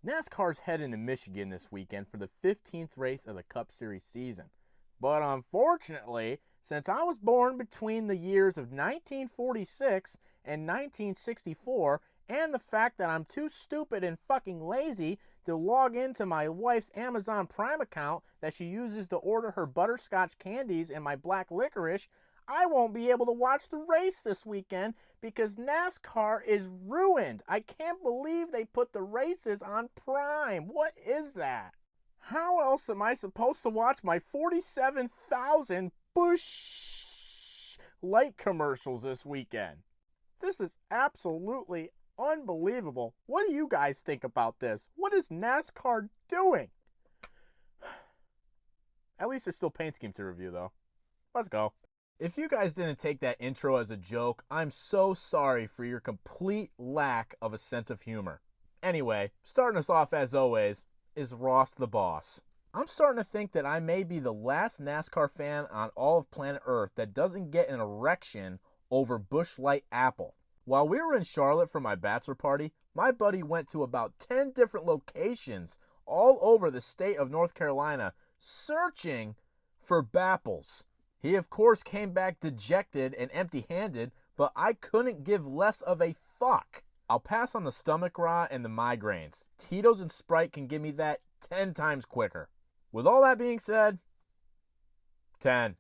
NASCAR's heading to Michigan this weekend for the 15th race of the Cup Series season. But unfortunately, since I was born between the years of 1946 and 1964, and the fact that I'm too stupid and fucking lazy to log into my wife's Amazon Prime account that she uses to order her butterscotch candies and my black licorice, I won't be able to watch the race this weekend because NASCAR is ruined. I can't believe they put the races on Prime. What is that? How else am I supposed to watch my 47,000 Busch Light commercials this weekend? This is absolutely unbelievable. What do you guys think about this? What is NASCAR doing? At least there's still Paint Scheme to review, though. Let's go. If you guys didn't take that intro as a joke, I'm so sorry for your complete lack of a sense of humor. Anyway, starting us off as always is Ross the Boss. I'm starting to think that I may be the last NASCAR fan on all of planet Earth that doesn't get an erection over Busch Light Apple. While we were in Charlotte for my bachelor party, my buddy went to about 10 different locations all over the state of North Carolina searching for Bapples. He, of course, came back dejected and empty-handed, but I couldn't give less of a fuck. I'll pass on the stomach rot and the migraines. Tito's and Sprite can give me that 10 times quicker. With all that being said, 10.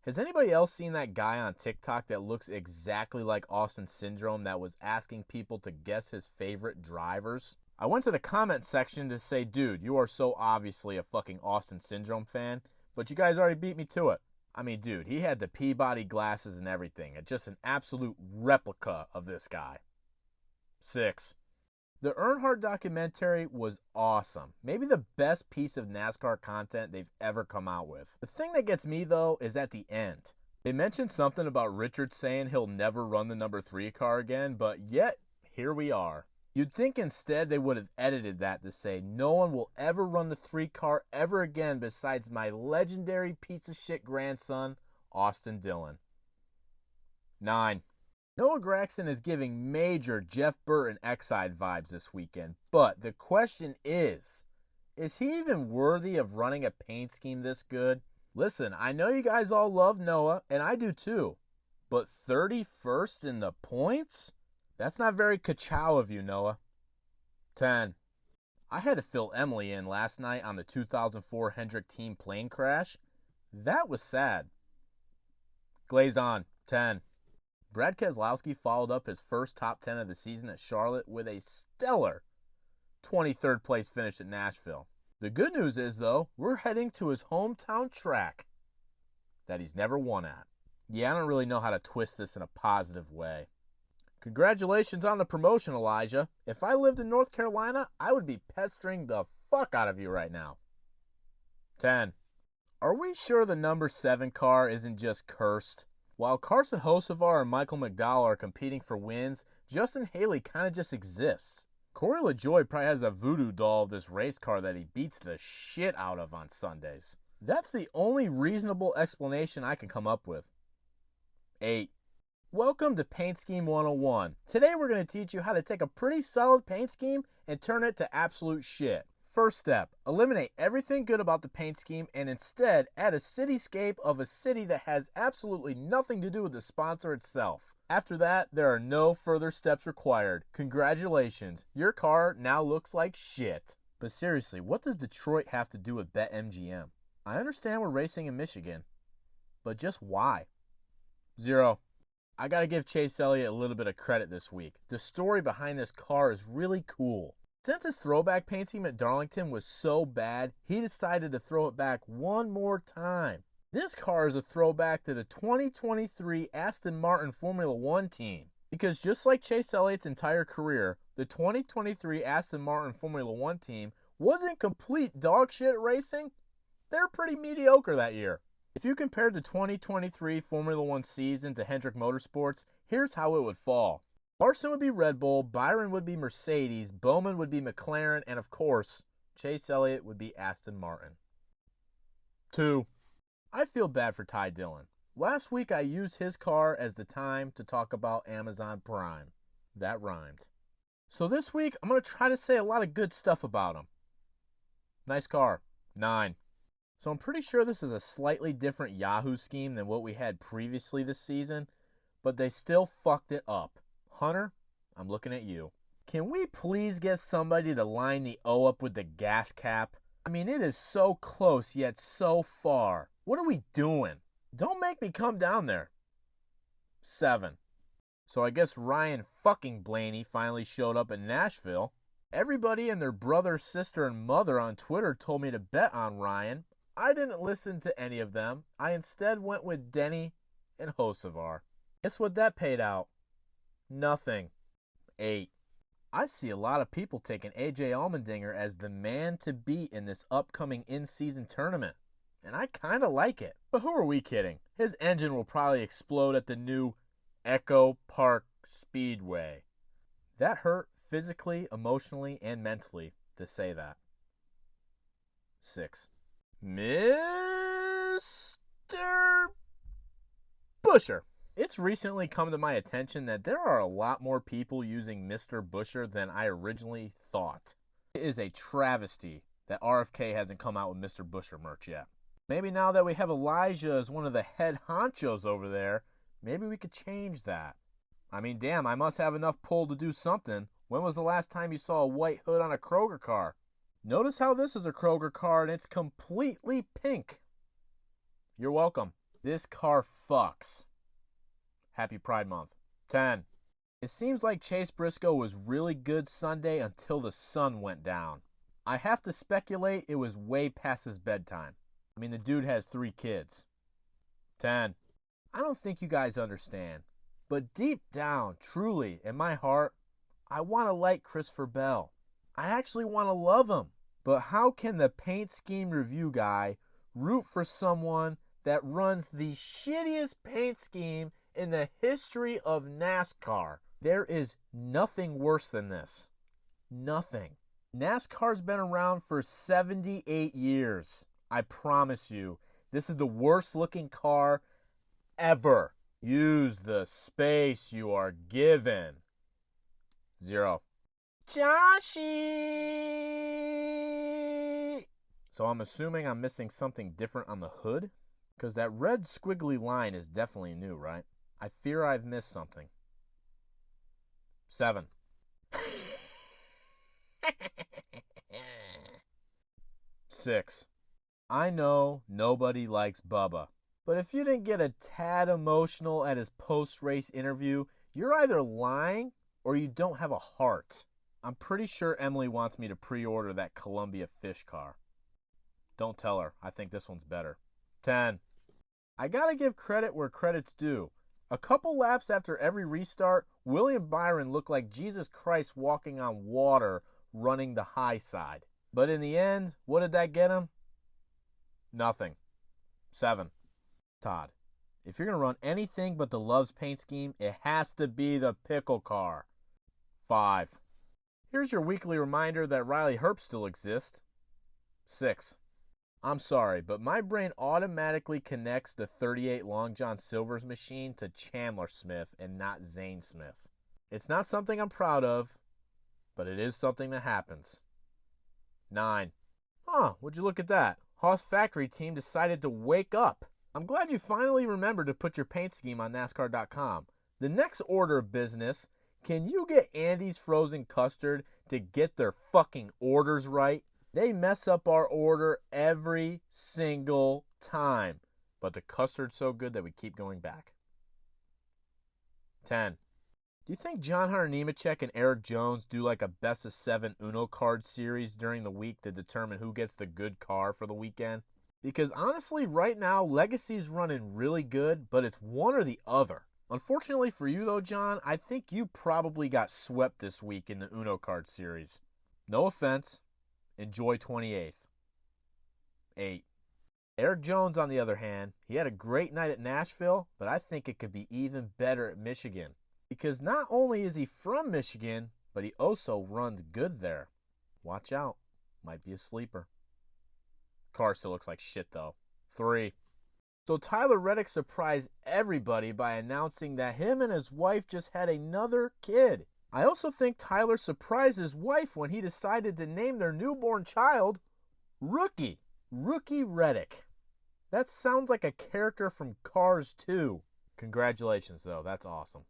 Has anybody else seen that guy on TikTok that looks exactly like Austin Syndrome that was asking people to guess his favorite drivers? I went to the comment section to say, dude, you are so obviously a fucking Austin Syndrome fan, but you guys already beat me to it. I mean, dude, he had the Peabody glasses and everything. Just an absolute replica of this guy. 6. The Earnhardt documentary was awesome. Maybe the best piece of NASCAR content they've ever come out with. The thing that gets me, though, is at the end. They mentioned something about Richard saying he'll never run the number 3 car again, but yet, here we are. You'd think instead they would have edited that to say, no one will ever run the 3 car ever again besides my legendary piece of shit grandson, Austin Dillon. 9. Noah Gragson is giving major Jeff Burton Exide vibes this weekend, but the question is he even worthy of running a paint scheme this good? Listen, I know you guys all love Noah, and I do too, but 31st in the points? That's not very ka-chow of you, Noah. 10. I had to fill Emily in last night on the 2004 Hendrick team plane crash. That was sad. Glaze on. 10. Brad Keselowski followed up his first top 10 of the season at Charlotte with a stellar 23rd place finish at Nashville. The good news is, though, we're heading to his hometown track that he's never won at. Yeah, I don't really know how to twist this in a positive way. Congratulations on the promotion, Elijah. If I lived in North Carolina, I would be pestering the fuck out of you right now. 10. Are we sure the number 7 car isn't just cursed? While Carson Hocevar and Michael McDowell are competing for wins, Justin Haley kind of just exists. Corey LaJoie probably has a voodoo doll of this race car that he beats the shit out of on Sundays. That's the only reasonable explanation I can come up with. 8. Welcome to Paint Scheme 101. Today we're going to teach you how to take a pretty solid paint scheme and turn it to absolute shit. First step, eliminate everything good about the paint scheme and instead add a cityscape of a city that has absolutely nothing to do with the sponsor itself. After that, there are no further steps required. Congratulations, your car now looks like shit. But seriously, what does Detroit have to do with BetMGM? I understand we're racing in Michigan, but just why? 0. I gotta give Chase Elliott a little bit of credit this week. The story behind this car is really cool. Since his throwback paint scheme at Darlington was so bad, he decided to throw it back one more time. This car is a throwback to the 2023 Aston Martin Formula One team. Because just like Chase Elliott's entire career, the 2023 Aston Martin Formula One team wasn't complete dog shit racing. They're pretty mediocre that year. If you compared the 2023 Formula One season to Hendrick Motorsports, here's how it would fall. Larson would be Red Bull, Byron would be Mercedes, Bowman would be McLaren, and of course, Chase Elliott would be Aston Martin. 2. I feel bad for Ty Dillon. Last week I used his car as the time to talk about Amazon Prime. That rhymed. So this week, I'm going to try to say a lot of good stuff about him. Nice car. 9. So I'm pretty sure this is a slightly different Yahoo scheme than what we had previously this season, but they still fucked it up. Hunter, I'm looking at you. Can we please get somebody to line the O up with the gas cap? I mean, it is so close yet so far. What are we doing? Don't make me come down there. 7. So I guess Ryan fucking Blaney finally showed up in Nashville. Everybody and their brother, sister, and mother on Twitter told me to bet on Ryan. I didn't listen to any of them. I instead went with Denny and Hocevar. Guess what that paid out? Nothing. 8. I see a lot of people taking AJ Allmendinger as the man to beat in this upcoming in-season tournament. And I kind of like it. But who are we kidding? His engine will probably explode at the new Echo Park Speedway. That hurt physically, emotionally, and mentally to say that. 6. Mr. Buescher. It's recently come to my attention that there are a lot more people using Mr. Buescher than I originally thought. It is a travesty that RFK hasn't come out with Mr. Buescher merch yet. Maybe now that we have Elijah as one of the head honchos over there, maybe we could change that. I mean, damn, I must have enough pull to do something. When was the last time you saw a white hood on a Kroger car? Notice how this is a Kroger car and it's completely pink. You're welcome. This car fucks. Happy Pride Month. 10. It seems like Chase Briscoe was really good Sunday until the sun went down. I have to speculate it was way past his bedtime. I mean, the dude has 3 kids. 10. I don't think you guys understand, but deep down, truly, in my heart, I want to like Christopher Bell. I actually want to love him. But how can the paint scheme review guy root for someone that runs the shittiest paint scheme in the history of NASCAR? There is nothing worse than this. Nothing. NASCAR's been around for 78 years. I promise you, this is the worst looking car ever. Use the space you are given. 0. Joshy! So I'm assuming I'm missing something different on the hood? Because that red squiggly line is definitely new, right? I fear I've missed something. 7. 6. I know nobody likes Bubba, but if you didn't get a tad emotional at his post-race interview, you're either lying or you don't have a heart. I'm pretty sure Emily wants me to pre-order that Columbia Fish car. Don't tell her. I think this one's better. 10. I gotta give credit where credit's due. A couple laps after every restart, William Byron looked like Jesus Christ walking on water running the high side. But in the end, what did that get him? Nothing. 7. Todd, if you're going to run anything but the Love's paint scheme, it has to be the pickle car. 5. Here's your weekly reminder that Riley Herbst still exists. 6. I'm sorry, but my brain automatically connects the 38 Long John Silver's machine to Chandler Smith and not Zane Smith. It's not something I'm proud of, but it is something that happens. 9. Would you look at that? Haas factory team decided to wake up. I'm glad you finally remembered to put your paint scheme on NASCAR.com. The next order of business, can you get Andy's Frozen Custard to get their fucking orders right? They mess up our order every single time. But the custard's so good that we keep going back. 10. Do you think John Hunter Nemechek and Eric Jones do like a best of 7 Uno card series during the week to determine who gets the good car for the weekend? Because honestly, right now, Legacy's running really good, but it's one or the other. Unfortunately for you though, John, I think you probably got swept this week in the Uno card series. No offense. Enjoy 28th. 8. Eric Jones, on the other hand, he had a great night at Nashville, but I think it could be even better at Michigan. Because not only is he from Michigan, but he also runs good there. Watch out. Might be a sleeper. Car still looks like shit, though. 3. So Tyler Reddick surprised everybody by announcing that him and his wife just had another kid. I also think Tyler surprised his wife when he decided to name their newborn child Rookie. Rookie Reddick. That sounds like a character from Cars 2. Congratulations, though. That's awesome.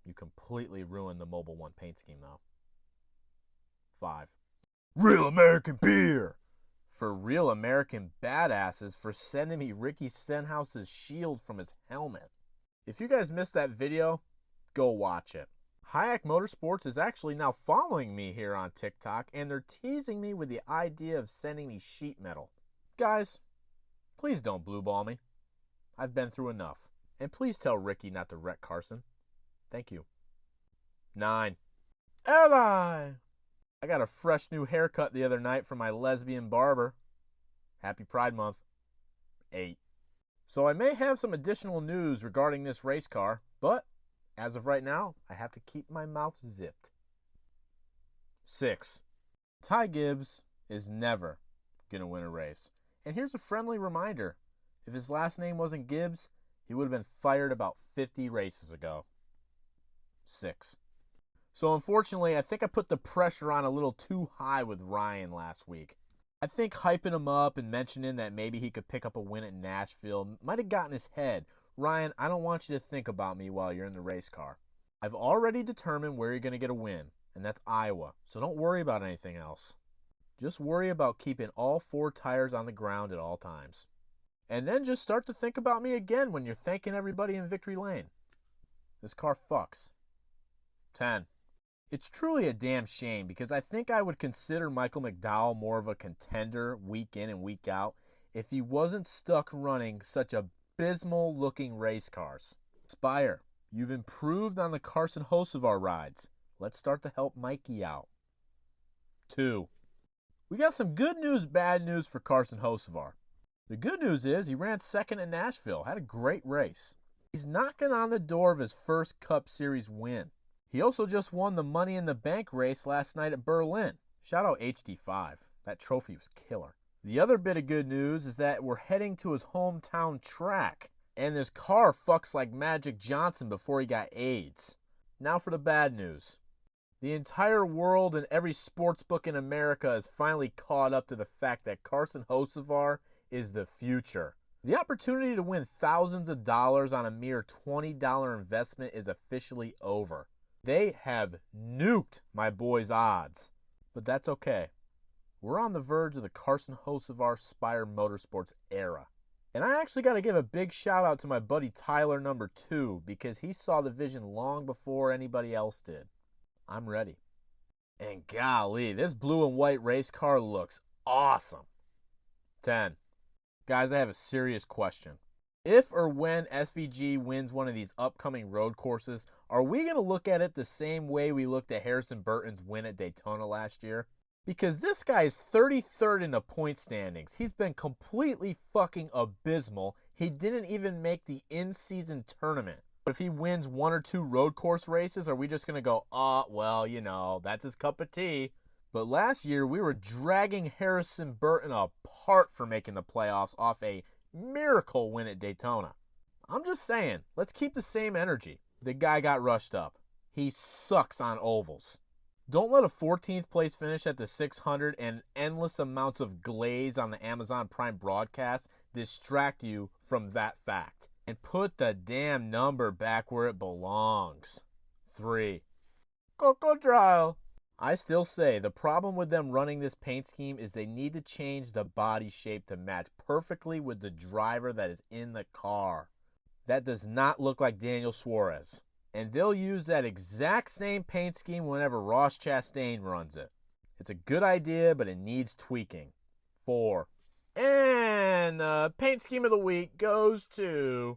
You completely ruined the Mobil 1 paint scheme, though. 5. Real American Beer! For Real American Badasses for sending me Ricky Stenhouse's shield from his helmet. If you guys missed that video, go watch it. Hayek Motorsports is actually now following me here on TikTok, and they're teasing me with the idea of sending me sheet metal. Guys, please don't blue ball me. I've been through enough. And please tell Ricky not to wreck Carson. Thank you. 9. Eli! I got a fresh new haircut the other night from my lesbian barber. Happy Pride Month. 8. So I may have some additional news regarding this race car, but as of right now, I have to keep my mouth zipped. 6. Ty Gibbs is never going to win a race. And here's a friendly reminder. If his last name wasn't Gibbs, he would have been fired about 50 races ago. 6. So unfortunately, I think I put the pressure on a little too high with Ryan last week. I think hyping him up and mentioning that maybe he could pick up a win at Nashville might have gotten his head. Ryan, I don't want you to think about me while you're in the race car. I've already determined where you're going to get a win, and that's Iowa, so don't worry about anything else. Just worry about keeping all 4 tires on the ground at all times. And then just start to think about me again when you're thanking everybody in Victory Lane. This car fucks. 10. It's truly a damn shame because I think I would consider Michael McDowell more of a contender week in and week out if he wasn't stuck running such abysmal looking race cars. Spire, you've improved on the Carson Hocevar rides. Let's start to help Mikey out. 2. We got some good news, bad news for Carson Hocevar. The good news is he ran second at Nashville, had a great race. He's knocking on the door of his first Cup Series win. He also just won the Money in the Bank race last night at Berlin. Shout out HD5. That trophy was killer. The other bit of good news is that we're heading to his hometown track, and this car fucks like Magic Johnson before he got AIDS. Now for the bad news. The entire world and every sports book in America is finally caught up to the fact that Carson Hocevar is the future. The opportunity to win thousands of dollars on a mere $20 investment is officially over. They have nuked my boy's odds. But that's okay. We're on the verge of the Carson Hocevar Spire Motorsports era. And I actually got to give a big shout out to my buddy Tyler number 2 because he saw the vision long before anybody else did. I'm ready. And golly, this blue and white race car looks awesome. 10. Guys, I have a serious question. If or when SVG wins one of these upcoming road courses, are we going to look at it the same way we looked at Harrison Burton's win at Daytona last year? Because this guy is 33rd in the point standings. He's been completely fucking abysmal. He didn't even make the in-season tournament. But if he wins 1 or 2 road course races, are we just going to go, well, you know, that's his cup of tea? But last year, we were dragging Harrison Burton apart for making the playoffs off a miracle win at Daytona. I'm just saying, let's keep the same energy. The guy got rushed up. He sucks on ovals. Don't let a 14th place finish at the 600 and endless amounts of glaze on the Amazon Prime broadcast distract you from that fact. And put the damn number back where it belongs. 3. Crocodile. I still say the problem with them running this paint scheme is they need to change the body shape to match perfectly with the driver that is in the car. That does not look like Daniel Suarez. And they'll use that exact same paint scheme whenever Ross Chastain runs it. It's a good idea, but it needs tweaking. 4. And paint scheme of the week goes to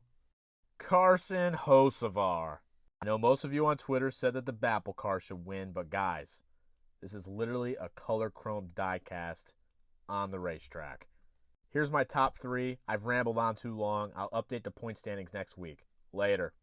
Carson Hocevar. I know most of you on Twitter said that the Bapple car should win, but guys, this is literally a color chrome diecast on the racetrack. Here's my top 3. I've rambled on too long. I'll update the point standings next week. Later.